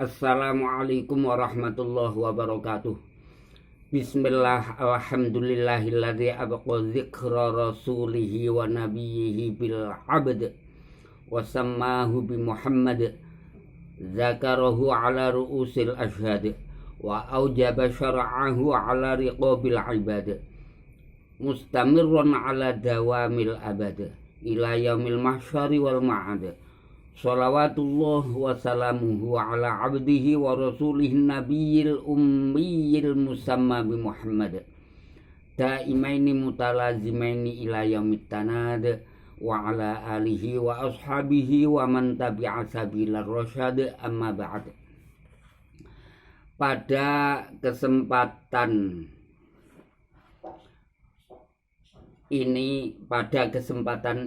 Assalamualaikum warahmatullahi wabarakatuh. Bismillah, alhamdulillahilladzi abqa dzikra rasulihi wa nabiyhi bil abd wa sammahu bi Muhammad zakarahu ala ru'usil ashhad wa aujaba syara'ahu ala riqabil ibad mustamirran ala dawamil abad ila yaumil mahsyari wal ma'ad. Salawatullah wa salamuhu ala abdihi wa rasulihi nabiyil ummiyil musamma bi Muhammad daimaini mutalazimaini ila yaumit tanad wa ala alihi wa ashabihi wa man tabi'a sabilar rasyad, amma ba'd. Pada kesempatan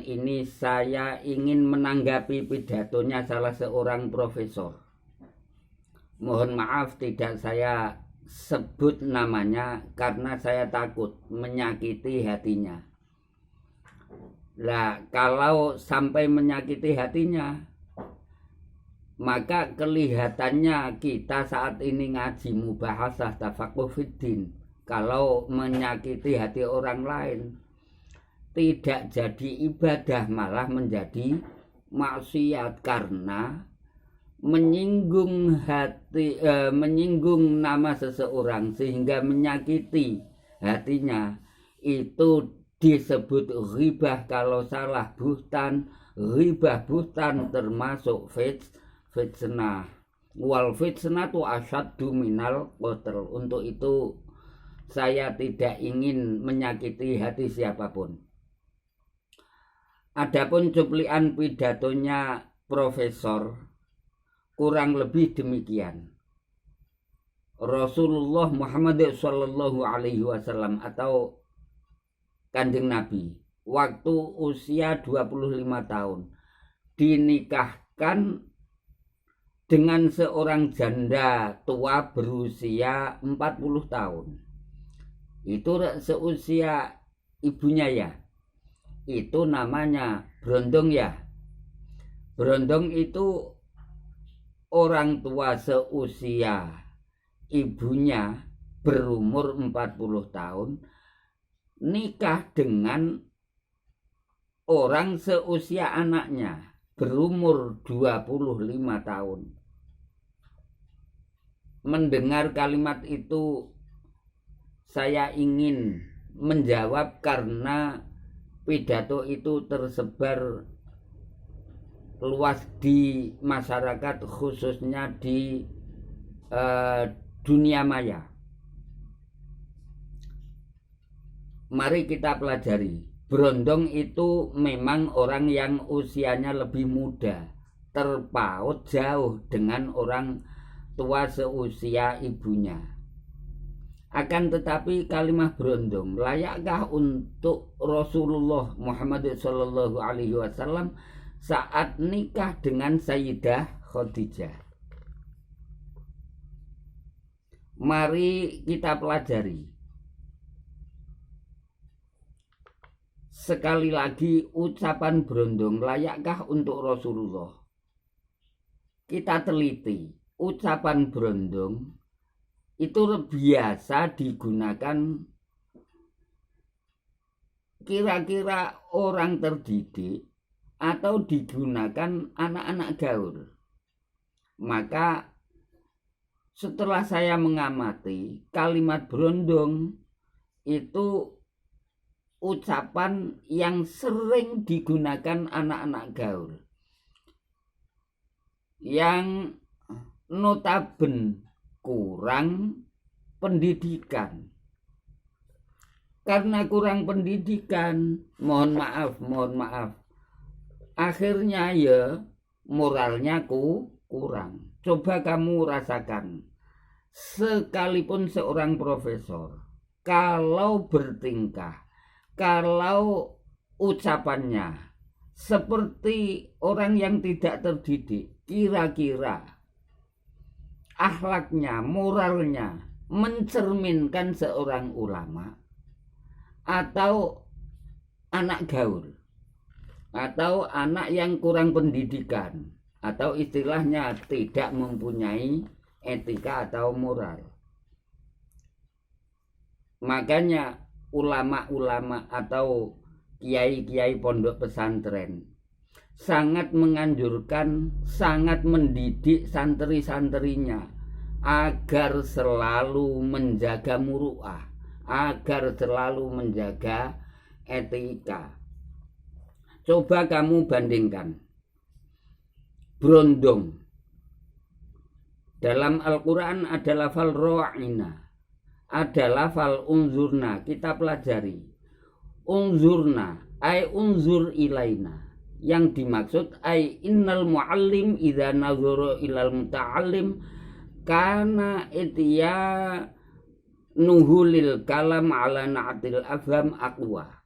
ini saya ingin menanggapi pidatonya salah seorang profesor. Mohon maaf tidak saya sebut namanya karena saya takut menyakiti hatinya. Lah, kalau sampai menyakiti hatinya, maka kelihatannya kita saat ini ngaji mubahasah tafaqquh fiddin kalau menyakiti hati orang lain tidak jadi ibadah, malah menjadi maksiat karena menyinggung hati, menyinggung nama seseorang sehingga menyakiti hatinya. Itu disebut ghibah. Kalau salah buhtan, ghibah buhtan termasuk fitnah. Wal fitnatu asyaddu minal qatl. Untuk itu saya tidak ingin menyakiti hati siapapun. Adapun cuplikan pidatonya profesor kurang lebih demikian. Rasulullah Muhammad sallallahu alaihi wasallam atau Kanjeng Nabi waktu usia 25 tahun dinikahkan dengan seorang janda tua berusia 40 tahun. Itu seusia ibunya ya. Itu namanya berondong ya. Berondong itu orang tua seusia ibunya berumur 40 tahun nikah dengan orang seusia anaknya berumur 25 tahun. Mendengar kalimat itu saya ingin menjawab karena pidato itu tersebar luas di masyarakat, khususnya di dunia maya. Mari kita pelajari. Berondong itu memang orang yang usianya lebih muda, terpaut jauh dengan orang tua seusia ibunya. Akan tetapi kalimat berondong layakkah untuk Rasulullah Muhammad sallallahu alaihi wasallam saat nikah dengan Sayyidah Khadijah? Mari kita pelajari. Sekali lagi, ucapan berondong layakkah untuk Rasulullah? Kita teliti. Ucapan berondong itu biasa digunakan kira-kira orang terdidik atau digunakan anak-anak gaul. Maka setelah saya mengamati, kalimat berondong itu ucapan yang sering digunakan anak-anak gaul yang notabene kurang pendidikan. Karena kurang pendidikan, mohon maaf, akhirnya ya moralnya kurang. Coba kamu rasakan, sekalipun seorang profesor, kalau bertingkah, kalau ucapannya seperti orang yang tidak terdidik, kira-kira akhlaknya, moralnya mencerminkan seorang ulama atau anak gaul atau anak yang kurang pendidikan atau istilahnya tidak mempunyai etika atau moral. Makanya ulama-ulama atau kiai-kiai pondok pesantren sangat menganjurkan, sangat mendidik santri-santrinya agar selalu menjaga muru'ah, agar selalu menjaga etika. Coba kamu bandingkan berondong. Dalam Al-Quran ada lafal ro'ina, ada lafal unzurna. Kita pelajari unzurna ay unzur ilaina, yang dimaksud ay innal muallim idza nazara ilal muta'allim kana itya nuhulil kalam ala na'atil afham aqwa.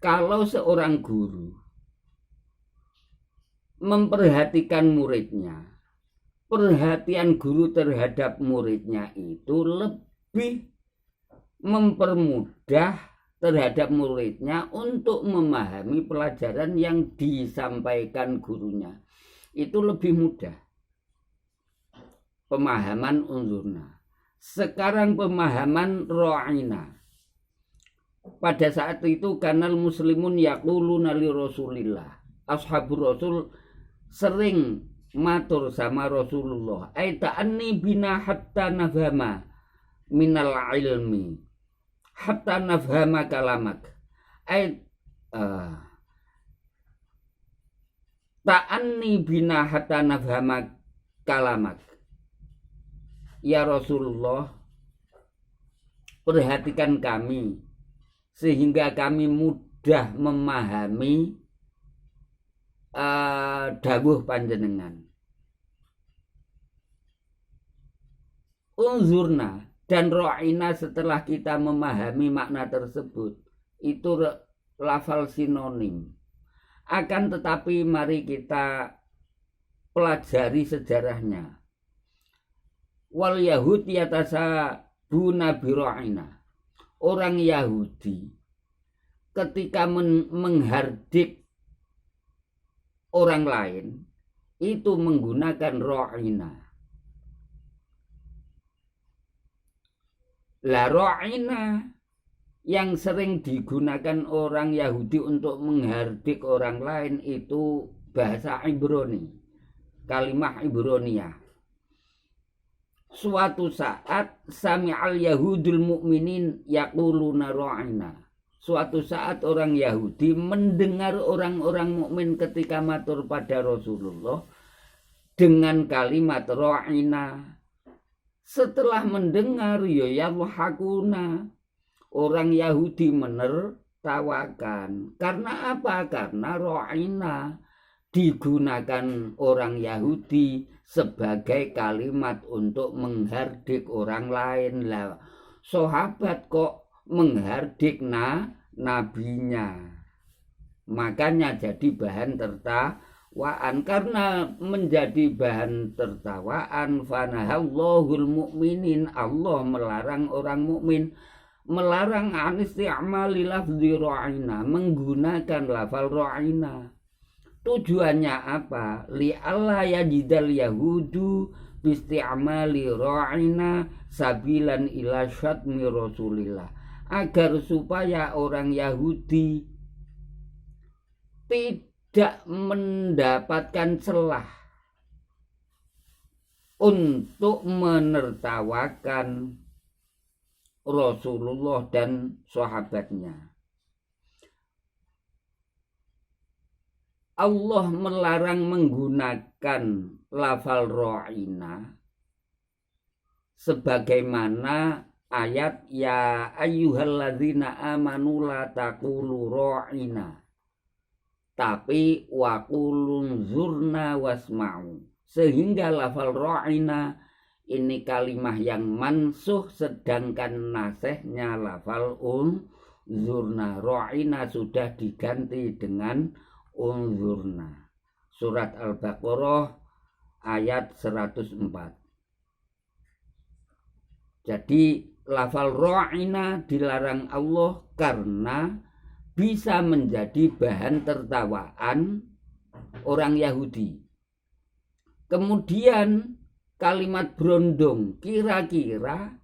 Kalau seorang guru memperhatikan muridnya, perhatian guru terhadap muridnya itu lebih mempermudah terhadap muridnya untuk memahami pelajaran yang disampaikan gurunya. Itu lebih mudah. Pemahaman unzurna. Sekarang pemahaman ro'ina. Pada saat itu kanal muslimun yaquluna li Rasulillah. Ashabur Rasul sering matur sama Rasulullah, ai ta'anni bina hatta nafhama minal ilmi, hatta nafhama kalamak. Ai ta'anni bina hatta nafhama kalamak. Ya Rasulullah, perhatikan kami sehingga kami mudah memahami dawuh panjenengan. Unzurna dan ro'ina setelah kita memahami makna tersebut itu lafal sinonim. Akan tetapi mari kita pelajari sejarahnya. Wal Yahud yatasabuna bi ro'ina. Orang Yahudi ketika menghardik orang lain itu menggunakan ro'ina. La ro'ina yang sering digunakan orang Yahudi untuk menghardik orang lain itu bahasa Ibrani, kalimah Ibroniyah. Suatu saat sami'al Yahudul mu'minin yaquluna ro'ina. Suatu saat orang Yahudi mendengar orang-orang mukmin ketika matur pada Rasulullah dengan kalimat ro'ina. Setelah mendengar ya yadhakuna, orang Yahudi menertawakan. Karena apa? Karena ro'ina digunakan orang Yahudi sebagai kalimat untuk menghardik orang lain. Lah, sahabat kok menghardik nabinya, makanya jadi bahan tertawaan. Karena menjadi bahan tertawaan, fanahallahul mu'minin, Allah melarang orang mukmin, melarang anisti'mali lafzi ro'ina, menggunakan lafal ro'ina. Tujuannya apa? Li'alla yajidal yahudu bisti'mali ro'ina sabilan ila syatmi Rasulillah, agar supaya orang Yahudi tidak mendapatkan celah untuk menertawakan Rasulullah dan sahabatnya. Allah melarang menggunakan lafal ro'ina sebagaimana ayat ya ayyuhalladzina amanu la taqulu ro'ina, tapi waqulun zurna wasma'u. Sehingga lafal ro'ina ini kalimah yang mansuh, sedangkan nasihnya lafal unzurna. Ro'ina sudah diganti dengan unzurna. Surat Al-Baqarah ayat 104. Jadi lafal ro'ina dilarang Allah karena bisa menjadi bahan tertawaan orang Yahudi. Kemudian kalimat berondong kira-kira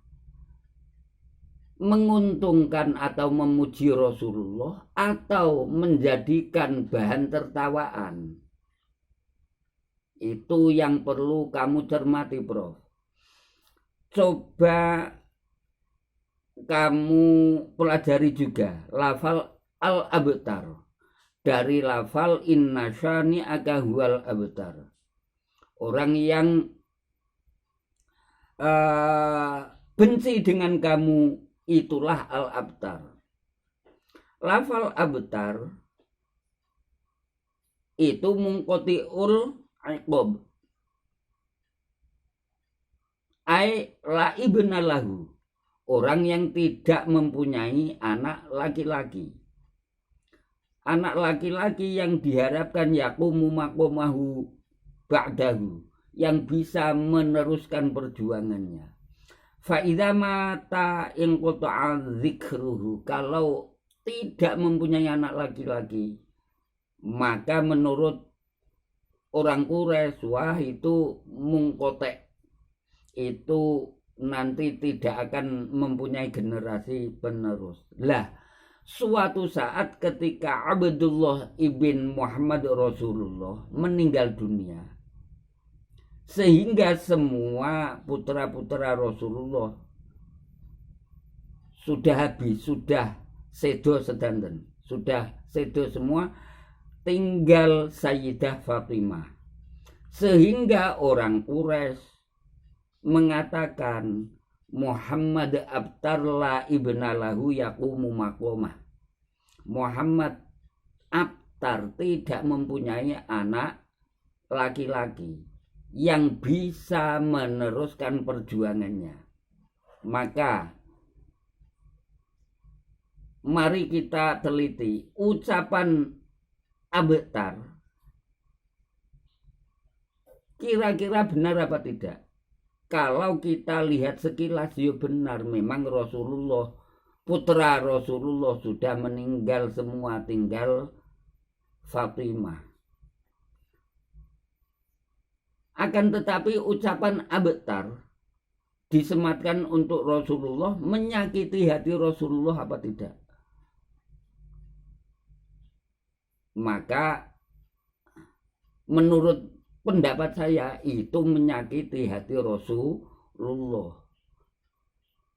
menguntungkan atau memuji Rasulullah atau menjadikan bahan tertawaan. Itu yang perlu kamu cermati, Prof. Coba kamu pelajari juga lafal al-abtar dari lafal inna syani'aka huwal abtar. Orang yang benci dengan kamu itulah al-abtar. Lafal abtar itu mungkotiul iqob, ai la ibna lahu, orang yang tidak mempunyai anak laki-laki. Anak laki-laki yang diharapkan yaqumu maqomahu ba'dahu, yang bisa meneruskan perjuangannya. Fa'idha mata inqota'a dzikruhu, kalau tidak mempunyai anak laki-laki, maka menurut orang Quraisy, wah itu mungkotek, itu nanti tidak akan mempunyai generasi penerus. Lah, suatu saat ketika Abdullah ibn Muhammad Rasulullah meninggal dunia, sehingga semua putra-putra Rasulullah sudah habis, sudah sedo sedanten, sudah sedo semua, tinggal Sayyidah Fatimah. Sehingga orang Quraisy mengatakan Muhammad abtar la ibna lahu yaqumu maqomah. Muhammad abtar, tidak mempunyai anak laki-laki yang bisa meneruskan perjuangannya. Maka mari kita teliti ucapan abtar, kira-kira benar apa tidak. Kalau kita lihat sekilas, ya benar, memang Rasulullah, putra Rasulullah sudah meninggal semua, tinggal Fatimah. Akan tetapi ucapan abtar disematkan untuk Rasulullah, menyakiti hati Rasulullah apa tidak? Maka menurut pendapat saya itu menyakiti hati Rasulullah.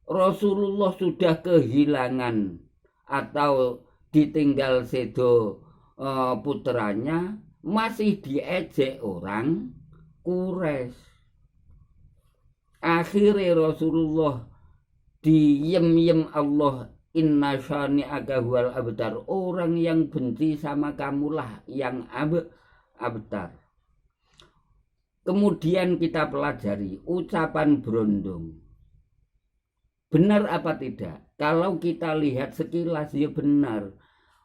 Rasulullah sudah kehilangan atau ditinggal sedo putranya, masih diejek orang Quraisy. Akhirnya Rasulullah diyem-yem Allah, inna syani'aka huwal abtar, orang yang benci sama kamulah yang abtar. Kemudian kita pelajari ucapan berondong, benar apa tidak? Kalau kita lihat sekilas, ya benar,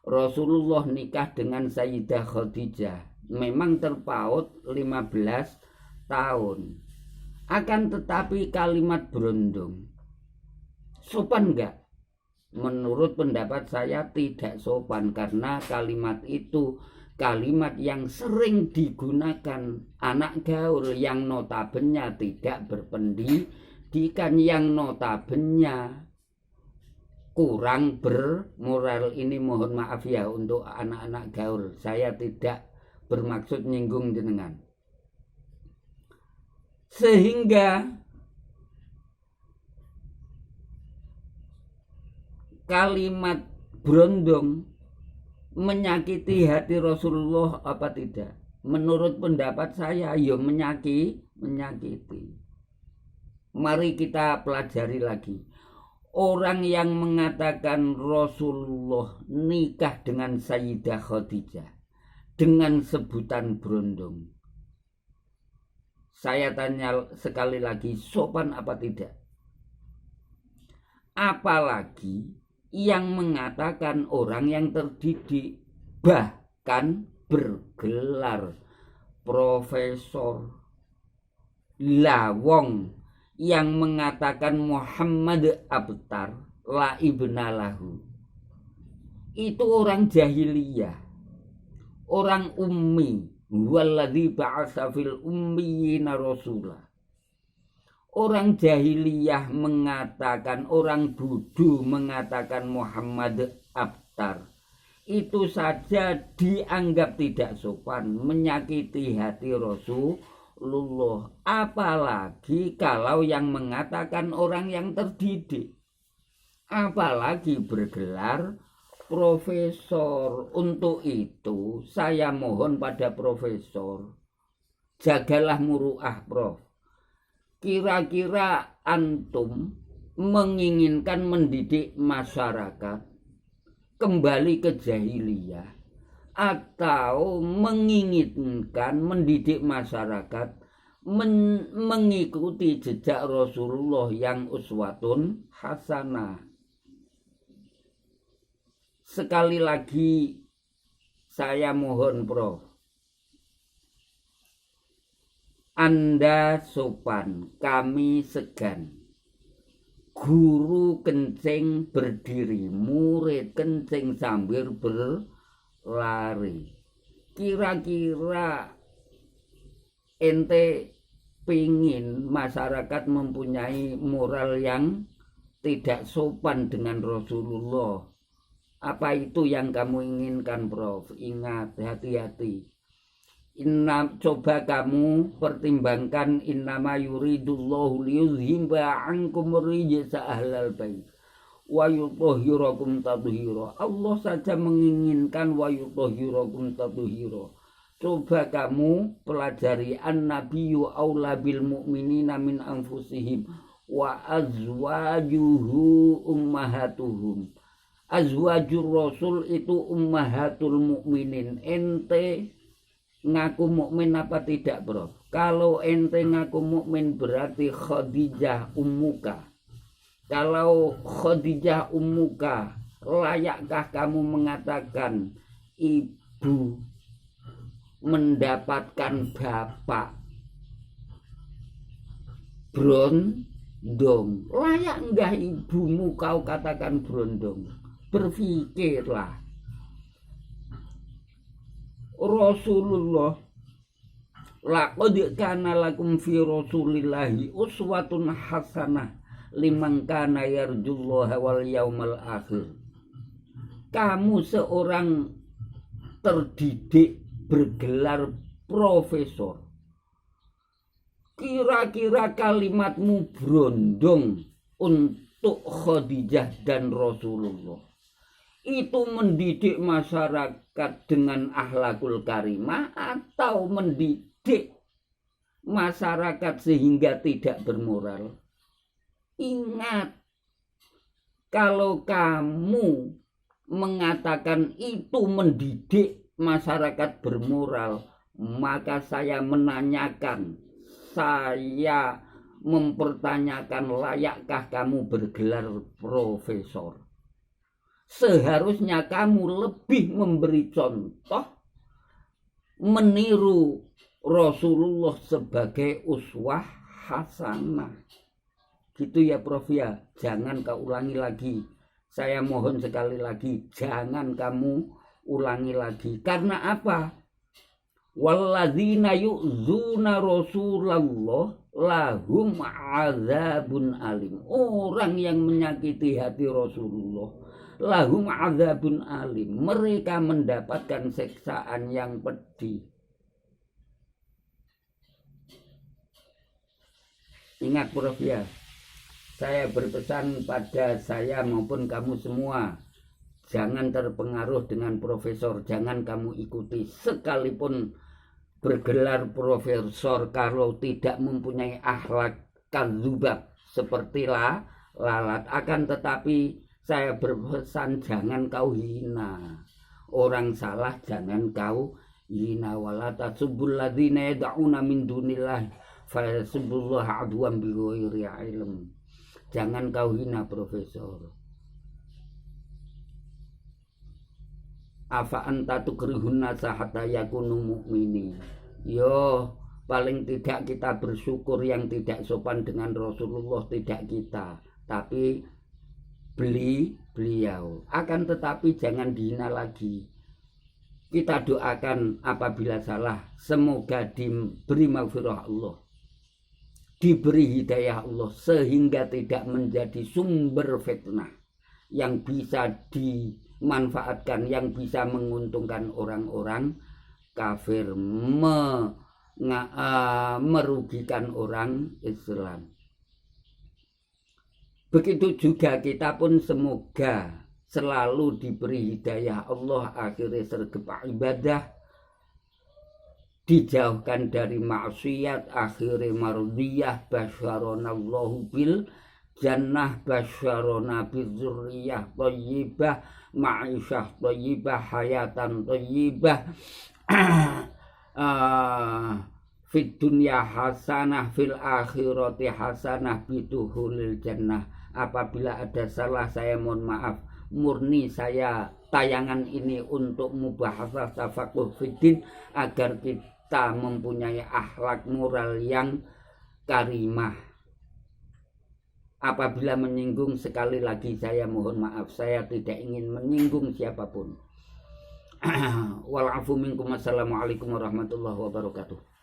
Rasulullah nikah dengan Sayyidah Khadijah, memang terpaut 15 tahun. Akan tetapi kalimat berondong sopan enggak? Menurut pendapat saya tidak sopan, karena kalimat itu kalimat yang sering digunakan anak gaul yang notabene tidak berpendidikan, yang notabene kurang bermoral. Ini mohon maaf ya untuk anak-anak gaul, saya tidak bermaksud nyinggung jenengan. Sehingga kalimat berondong menyakiti hati Rasulullah apa tidak? Menurut pendapat saya, ya menyakiti. Mari kita pelajari lagi. Orang yang mengatakan Rasulullah nikah dengan Sayyidah Khadijah dengan sebutan berondong, saya tanya sekali lagi, sopan apa tidak? Apalagi yang mengatakan orang yang terdidik, bahkan bergelar profesor, lawong yang mengatakan Muhammad abtar la ibna lahu, itu orang jahiliyah, orang ummi, Huwallazi ba'atsa fil ummiyina rasula. Orang jahiliyah mengatakan, orang bodoh mengatakan Muhammad abtar. Itu saja dianggap tidak sopan, menyakiti hati Rasulullah. Apalagi kalau yang mengatakan orang yang terdidik. Apalagi bergelar profesor. Untuk itu saya mohon pada profesor, jagalah muruah Prof. Kira-kira antum menginginkan mendidik masyarakat kembali ke jahiliyah atau menginginkan mendidik masyarakat mengikuti jejak Rasulullah yang uswatun hasanah? Sekali lagi saya mohon Prof, Anda sopan, kami segan. Guru kencing berdiri, murid kencing sambil berlari. Kira-kira ente pingin masyarakat mempunyai moral yang tidak sopan dengan Rasulullah? Apa itu yang kamu inginkan, Prof? Ingat, hati-hati. Coba kamu pertimbangkan, innama yuridullahu liyuzhiba ankum rijsa ahlal bait wa yutahhirakum tathira. Allah saja menginginkan wa yutahhirakum tathira. Coba kamu pelajari, an-nabiyyu aula bil mu'minina min anfusihim wa azwajuhu ummahatuhum. Azwajur rasul itu ummahatul mukminin. Ente ngaku mukmin apa tidak, Bro? Kalau ente ngaku mukmin berarti Khadijah ummuka. Kalau Khadijah ummuka, layakkah kamu mengatakan ibu mendapatkan bapak brondong? Layak enggak ibumu kau katakan brondong? Berpikirlah. Rasulullah, laqad kana lakum fi rasulillahi uswatun hasanah liman kana yarjullaha wal yaumal akhir. Kamu seorang terdidik bergelar profesor. Kira-kira kalimatmu brondong untuk Khadijah dan Rasulullah. Itu mendidik masyarakat dengan akhlakul karimah atau mendidik masyarakat sehingga tidak bermoral? Ingat, kalau kamu mengatakan itu mendidik masyarakat bermoral, maka saya menanyakan, saya mempertanyakan, layakkah kamu bergelar profesor? Seharusnya kamu lebih memberi contoh, meniru Rasulullah sebagai uswah hasanah. Gitu ya Prof ya. Jangan kau ulangi lagi. Saya mohon sekali lagi, jangan kamu ulangi lagi. Karena apa? Walladzina yu'zuna Rasulullah lahum azabun alim. Orang yang menyakiti hati Rasulullah, lahum azabun alim, mereka mendapatkan siksaan yang pedih. Ingat Prof ya, saya berpesan pada saya maupun kamu semua, jangan terpengaruh dengan profesor, jangan kamu ikuti. Sekalipun bergelar profesor, kalau tidak mempunyai akhlak kadzubab seperti lalat, akan tetapi saya berpesan jangan kau hina. Orang salah jangan kau hina. Wala tasubul ladzina yad'una min dunillah fayasubbullaha adwan bighairi ilm. Jangan kau hina profesor. Afa anta tukrihun nasa hatta yakunu mu'minin. Yo, paling tidak kita bersyukur yang tidak sopan dengan Rasulullah tidak kita, tapi beliau. Akan tetapi jangan dihina lagi. kita doakan apabila salah, semoga diberi maghfirah Allah, diberi hidayah Allah, sehingga tidak menjadi sumber fitnah yang bisa dimanfaatkan, yang bisa menguntungkan orang-orang kafir, merugikan orang Islam. Begitu juga kita pun semoga selalu diberi hidayah Allah, akhirnya sergap ibadah, dijauhkan dari maksiat, akhirnya mardiyah, basyaronallahu bil jannah, basyarona bizurriyah thayyibah, ma'isyah thayyibah, hayatan thayyibah, fid dunya hasanah, fil akhirati hasanah, biduhulil jannah. Apabila ada salah, saya mohon maaf. Murni saya tayangan ini untuk mubahasah tafakuh fiddin, agar kita mempunyai akhlak moral yang karimah. Apabila menyinggung, sekali lagi saya mohon maaf, saya tidak ingin menyinggung siapapun. Walafu minkum. Assalamualaikum warahmatullahi wabarakatuh.